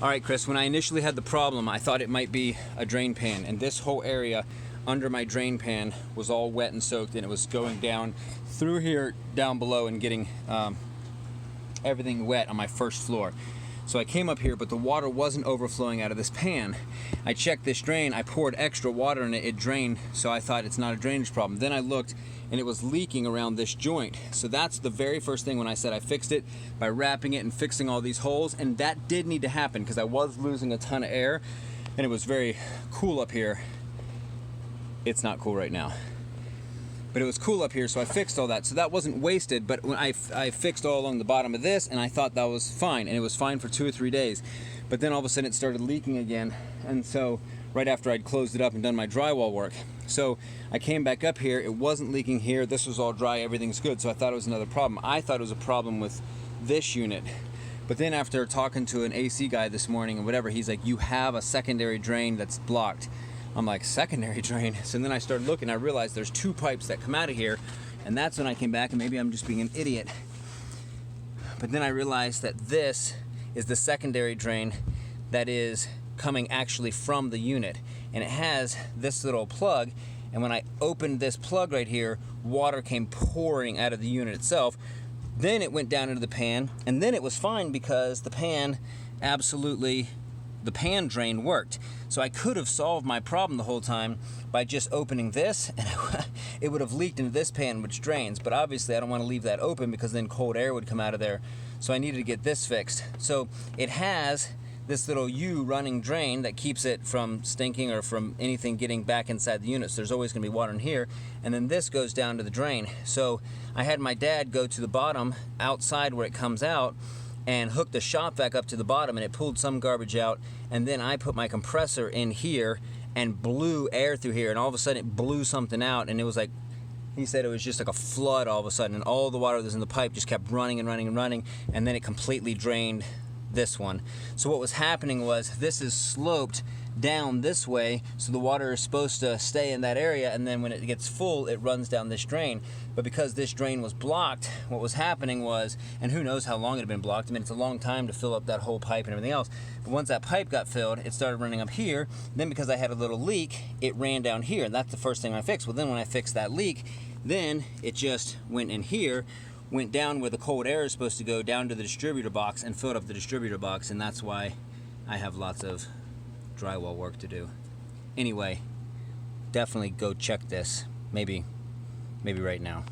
All right, Chris, when I initially had the problem, I thought it might be a drain pan, and this whole area under my drain pan was all wet and soaked, and it was going down through here down below and getting everything wet on my first floor. So I came up here, but the water wasn't overflowing out of this pan. I checked this drain, I poured extra water in it, it drained, so I thought it's not a drainage problem. Then I looked and it was leaking around this joint. So that's the very first thing when I said I fixed it by wrapping it and fixing all these holes, and that did need to happen because I was losing a ton of air and it was very cool up here. It's not cool right now. But it was cool up here, so I fixed all that. So that wasn't wasted, but when I fixed all along the bottom of this, and I thought that was fine, and it was fine for 2 or 3 days. But then all of a sudden it started leaking again, and so right after I'd closed it up and done my drywall work. So I came back up here, it wasn't leaking here, this was all dry, everything's good, so I thought it was another problem. I thought it was a problem with this unit. But then after talking to an AC guy this morning and whatever, he's like, you have a secondary drain that's blocked. I'm like, secondary drain? So then I started looking, I realized there's 2 pipes that come out of here, and that's when I came back, and maybe I'm just being an idiot. But then I realized that this is the secondary drain that is coming actually from the unit, and it has this little plug, and when I opened this plug right here, water came pouring out of the unit itself. Then it went down into the pan, and then it was fine because the pan drain worked. So I could have solved my problem the whole time by just opening this, and it would have leaked into this pan, which drains. But obviously I don't want to leave that open because then cold air would come out of there. So I needed to get this fixed. So it has this little U running drain that keeps it from stinking or from anything getting back inside the unit. So there's always going to be water in here. And then this goes down to the drain. So I had my dad go to the bottom outside where it comes out and hooked the shop vac up to the bottom, and it pulled some garbage out, and then I put my compressor in here and blew air through here, and all of a sudden it blew something out, and it was like, he said it was just like a flood all of a sudden, and all the water that was in the pipe just kept running and running and running, and then it completely drained this one. So what was happening was this is sloped down this way, so the water is supposed to stay in that area, and then when it gets full it runs down this drain. But because this drain was blocked, what was happening was, and who knows how long it had been blocked, I mean it's a long time to fill up that whole pipe and everything else, but once that pipe got filled it started running up here. Then because I had a little leak it ran down here, and that's the first thing I fixed. Well, then when I fixed that leak, then it just went in here, went down where the cold air is supposed to go, down to the distributor box, and filled up the distributor box, and that's why I have lots of drywall work to do. Anyway, definitely go check this. Maybe right now.